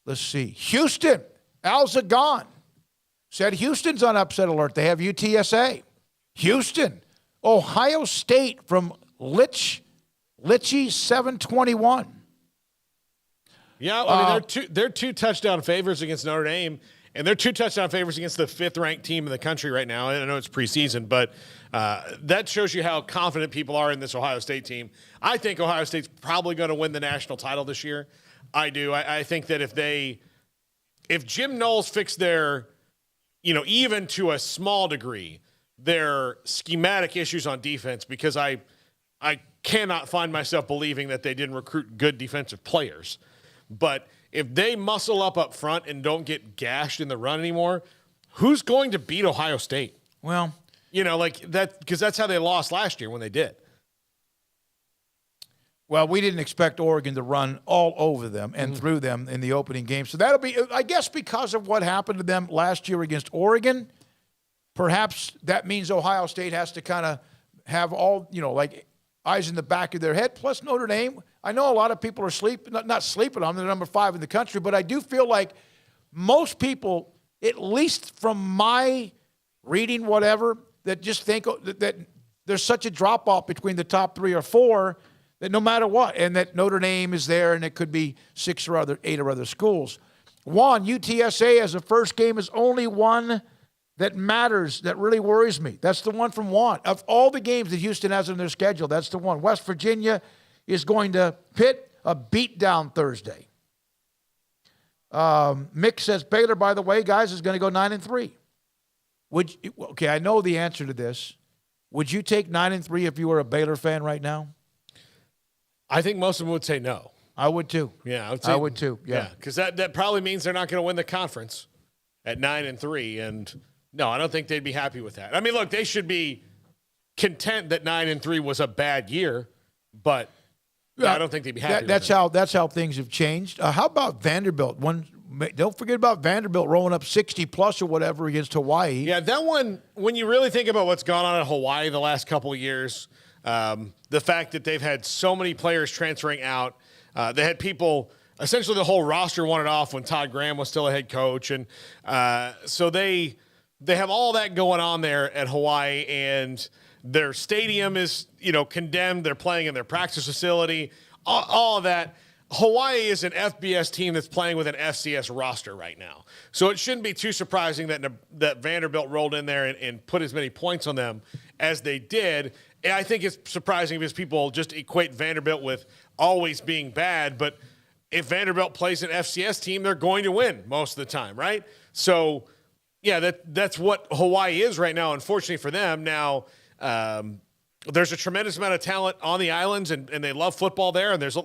Let's see. Houston, Al Zagan said Houston's on upset alert. They have UTSA. Houston, Ohio State from Litchie 721. Yeah, I mean, they're two touchdown favors against Notre Dame, and they're 2 touchdown favors against the 5th-ranked team in the country right now. I know it's preseason, but that shows you how confident people are in this Ohio State team. I think Ohio State's probably going to win the national title this year. I do. I think that if Jim Knowles fixed their, even to a small degree, their schematic issues on defense, because I cannot find myself believing that they didn't recruit good defensive players. But if they muscle up front and don't get gashed in the run anymore, who's going to beat Ohio State? Well, like that, because that's how they lost last year when they did. Well, we didn't expect Oregon to run all over them and through them in the opening game. So that'll be, I guess, because of what happened to them last year against Oregon, perhaps that means Ohio State has to kind of have all, like eyes in the back of their head. Plus Notre Dame, I know a lot of people are not sleeping on them. They're number 5 in the country, but I do feel like most people, at least from my reading, whatever, that just think that there's such a drop-off between the top 3 or 4 that no matter what, and that Notre Dame is there, and it could be 8 or other schools. UTSA as a first game is only one that matters, that really worries me. That's the one from Juan. Of all the games that Houston has on their schedule, that's the one. West Virginia is going to Pitt, a beatdown Thursday. Mick says, Baylor, by the way, guys, is going to go 9-3. Okay, I know the answer to this. Would you take 9-3 if you were a Baylor fan right now? I think most of them would say no. I would too. Yeah, I would too. Yeah, because that probably means they're not going to win the conference at 9-3, and no, I don't think they'd be happy with that. I mean, look, they should be content that 9-3 was a bad year, but I don't think they'd be happy. That's how things have changed. How about Vanderbilt? Don't forget about Vanderbilt rolling up 60+ or whatever against Hawaii. Yeah, that one. When you really think about what's gone on at Hawaii the last couple of years. The fact that they've had so many players transferring out. They had people, essentially the whole roster wanted off when Todd Graham was still a head coach. And so they have all that going on there at Hawaii, and their stadium is, condemned. They're playing in their practice facility, all of that. Hawaii is an FBS team that's playing with an FCS roster right now. So it shouldn't be too surprising that Vanderbilt rolled in there and put as many points on them as they did. And I think it's surprising because people just equate Vanderbilt with always being bad. But if Vanderbilt plays an FCS team, they're going to win most of the time, right? So, yeah, that's what Hawaii is right now, unfortunately for them. Now, there's a tremendous amount of talent on the islands, and they love football there. And there's,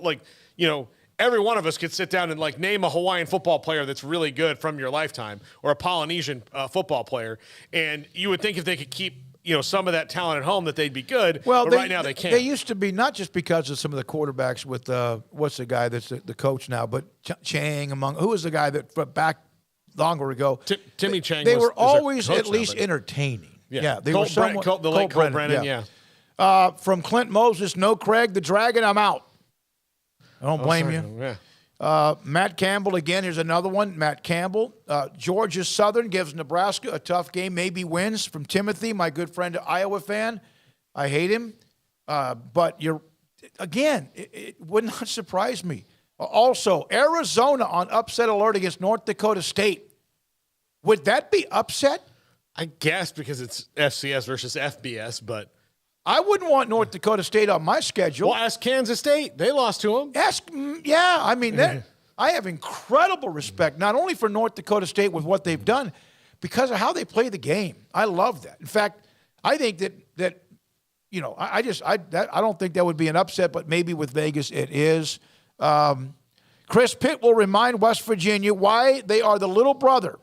every one of us could sit down and, name a Hawaiian football player that's really good from your lifetime, or a Polynesian football player. And you would think if they could keep some of that talent at home that they'd be good. Well, right now they can't. They used to be, not just because of some of the quarterbacks with what's the guy that's the coach now, but Chang who was the guy that back longer ago. Timmy Chang. They were always at least entertaining. Yeah, they were somewhat. The late Colt Brennan. Yeah. From Clint Moses, no Craig the Dragon, I'm out. I don't blame you. Yeah. Matt Campbell, again, here's another one. Matt Campbell. Georgia Southern gives Nebraska a tough game, maybe wins. From Timothy, my good friend, Iowa fan. I hate him. But it would not surprise me. Also, Arizona on upset alert against North Dakota State. Would that be upset? I guess because it's FCS versus FBS, but I wouldn't want North Dakota State on my schedule. Well, ask Kansas State. They lost to them. I have incredible respect, not only for North Dakota State with what they've done, because of how they play the game. I love that. In fact, I think that I don't think that would be an upset, but maybe with Vegas it is. Chris Pitt will remind West Virginia why they are the little brother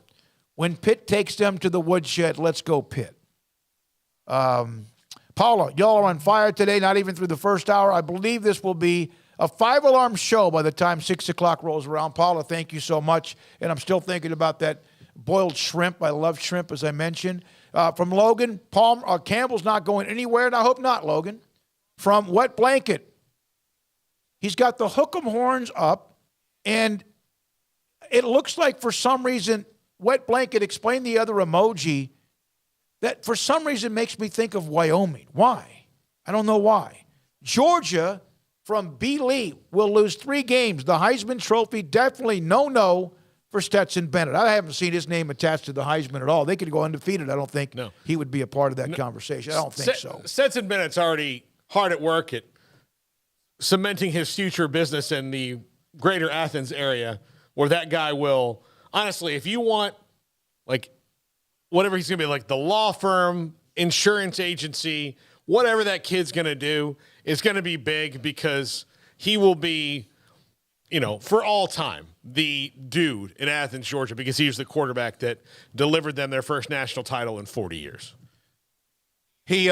when Pitt takes them to the woodshed. Let's go, Pitt. Paula, y'all are on fire today, not even through the first hour. I believe this will be a 5-alarm show by the time 6 o'clock rolls around. Paula, thank you so much. And I'm still thinking about that boiled shrimp. I love shrimp, as I mentioned. From Logan, Campbell's not going anywhere, and I hope not, Logan. From Wet Blanket, he's got the hook'em horns up, and it looks like for some reason, wet blanket, explain the other emoji, that for some reason makes me think of Wyoming. Why? I don't know why. Georgia from B. Lee will lose 3 games. The Heisman Trophy, definitely no for Stetson Bennett. I haven't seen his name attached to the Heisman at all. They could go undefeated. I don't think he would be a part of that conversation. I don't think so. Stetson Bennett's already hard at work at cementing his future business in the greater Athens area, where that guy will, honestly, if you want, like, whatever he's going to be, like the law firm, insurance agency, whatever that kid's going to do is going to be big, because he will be, for all time, the dude in Athens, Georgia, because he was the quarterback that delivered them their first national title in 40 years. He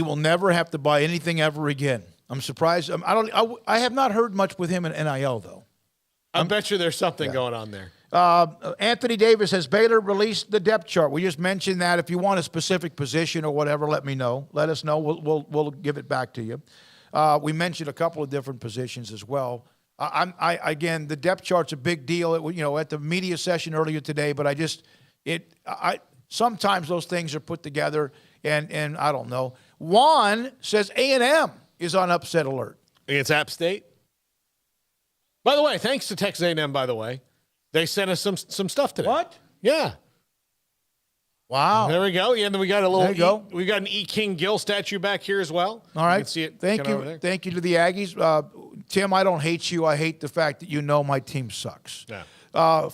will never have to buy anything ever again. I'm surprised. I have not heard much with him in NIL, though. I bet you there's something going on there. Anthony Davis, has Baylor released the depth chart? We just mentioned that. If you want a specific position or whatever, let me know. Let us know. We'll give it back to you. We mentioned a couple of different positions as well. Again, the depth chart's a big deal. At the media session earlier today, but sometimes those things are put together, and I don't know. Juan says A&M is on upset alert against App State. By the way, thanks to Texas A&M. By the way, they sent us some stuff today. What? Yeah. Wow. There we go. Yeah, and then we got a little. There you go. We got an E. King Gill statue back here as well. All right. You can see it. Thank you. Thank you to the Aggies. Tim, I don't hate you. I hate the fact that my team sucks. Yeah. A&M's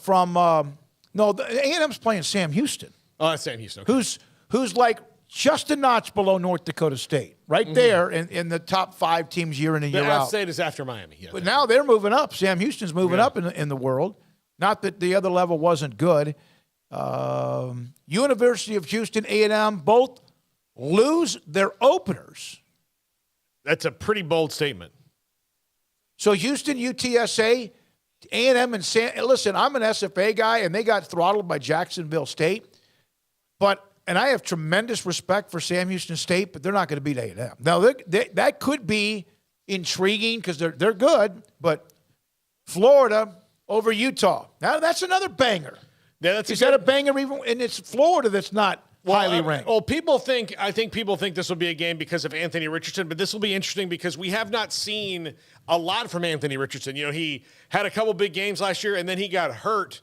playing Sam Houston. Oh, that's Sam Houston. Okay. Who's like just a notch below North Dakota State, right there in the top 5 teams year in and year out. App State is after Miami. Yeah, but now they're moving up. Sam Houston's moving up in the world. Not that the other level wasn't good. University of Houston, A&M, both lose their openers. That's a pretty bold statement. So Houston, UTSA, A&M, and listen, I'm an SFA guy, and they got throttled by Jacksonville State. And I have tremendous respect for Sam Houston State, but they're not going to beat A&M. Now, that could be intriguing because they're good, but Florida over Utah. Now, that's another banger. Yeah, Is that a banger even? And it's Florida that's not highly ranked. Well, I think people think this will be a game because of Anthony Richardson, but this will be interesting because we have not seen a lot from Anthony Richardson. He had a couple big games last year, and then he got hurt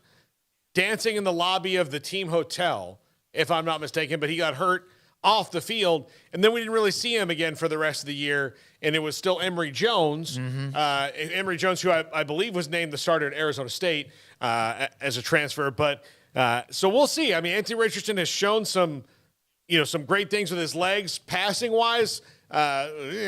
dancing in the lobby of the team hotel, if I'm not mistaken, but he got hurt off the field, and then we didn't really see him again for the rest of the year, and it was still Emory Jones, Emory Jones, who I believe was named the starter at Arizona State as a transfer, but so we'll see. I mean, Anthony Richardson has shown some great things with his legs, passing-wise, not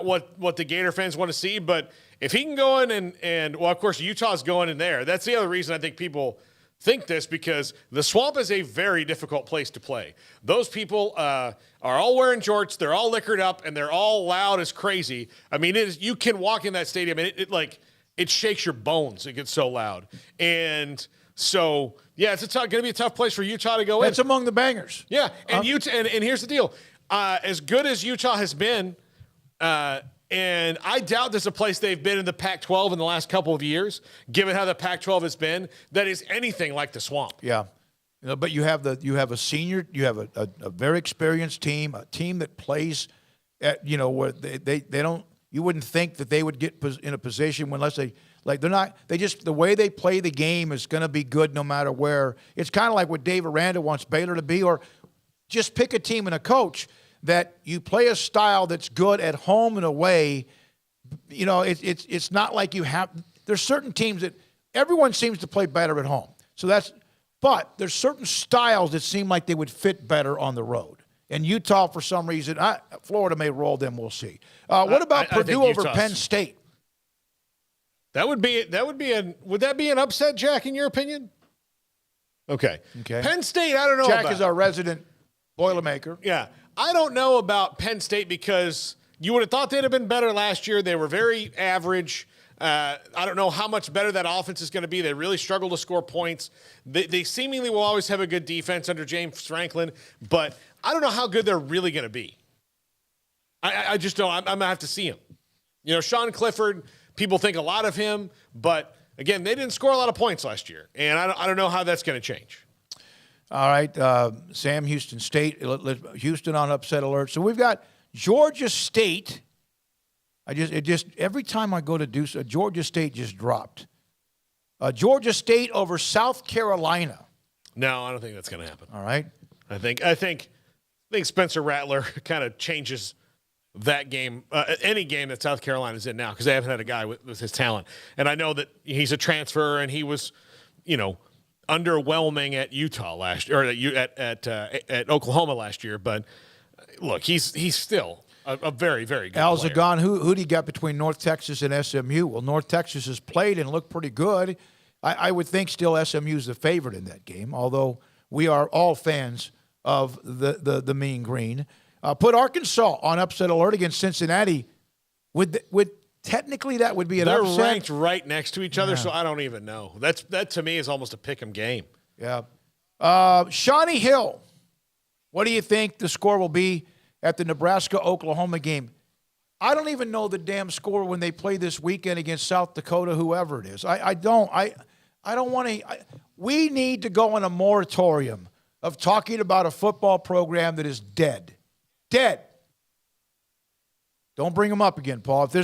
what the Gator fans want to see, but if he can go in and of course, Utah's going in there. That's the other reason I think people think this, because the Swamp is a very difficult place to play. Those people are all wearing jorts, they're all liquored up, and they're all loud as crazy. I mean, you can walk in that stadium and it shakes your bones. It gets so loud. And so, yeah, it's going to be a tough place for Utah to go in. It's among the bangers. Yeah, and Utah, and here's the deal. As good as Utah has been, and I doubt there's a place they've been in the Pac-12 in the last couple of years, given how the Pac-12 has been, that is anything like the Swamp. Yeah, but you have a a very experienced team, a team that plays at where they don't. You wouldn't think that they would get in a position unless they're not. They just, the way they play the game is going to be good no matter where. It's kind of like what Dave Aranda wants Baylor to be, or just pick a team and a coach that you play a style that's good at home and away. It's not like you have. There's certain teams that everyone seems to play better at home. But there's certain styles that seem like they would fit better on the road. And Utah, for some reason, Florida may roll them. We'll see. What about Purdue over Penn State? Would that be an upset, Jack, in your opinion? Okay. Penn State, I don't know. Jack is our resident Boilermaker. Yeah. I don't know about Penn State because you would have thought they'd have been better last year. They were very average. I don't know how much better that offense is going to be. They really struggle to score points. They seemingly will always have a good defense under James Franklin, but I don't know how good they're really going to be. I just don't. I'm going to have to see him. Sean Clifford, people think a lot of him, but again, they didn't score a lot of points last year, and I don't know how that's going to change. All right, Sam, Houston State, Houston on upset alert. So we've got Georgia State. Every time I go to do so, Georgia State just dropped. Georgia State over South Carolina. No, I don't think that's going to happen. All right. I think Spencer Rattler kind of changes that game, any game that South Carolina's in now, because they haven't had a guy with his talent. And I know that he's a transfer, and he was, underwhelming at Utah last year, or at Oklahoma last year. But look, he's still a very, very good Al player. Zagon, who do you got between North Texas and SMU? Well, North Texas has played and looked pretty good. I would think still SMU is the favorite in that game, although we are all fans of the Mean Green. Put Arkansas on upset alert against Cincinnati. Would technically that would be an upset? They're ranked right next to each other, so I don't even know. That to me is almost a pick 'em game. Yeah. Shawnee Hill, what do you think the score will be at the Nebraska-Oklahoma game? I don't even know the damn score when they play this weekend against South Dakota, whoever it is. I don't want to. We need to go on a moratorium of talking about a football program that is dead. Dead. Don't bring them up again, Paul. If there's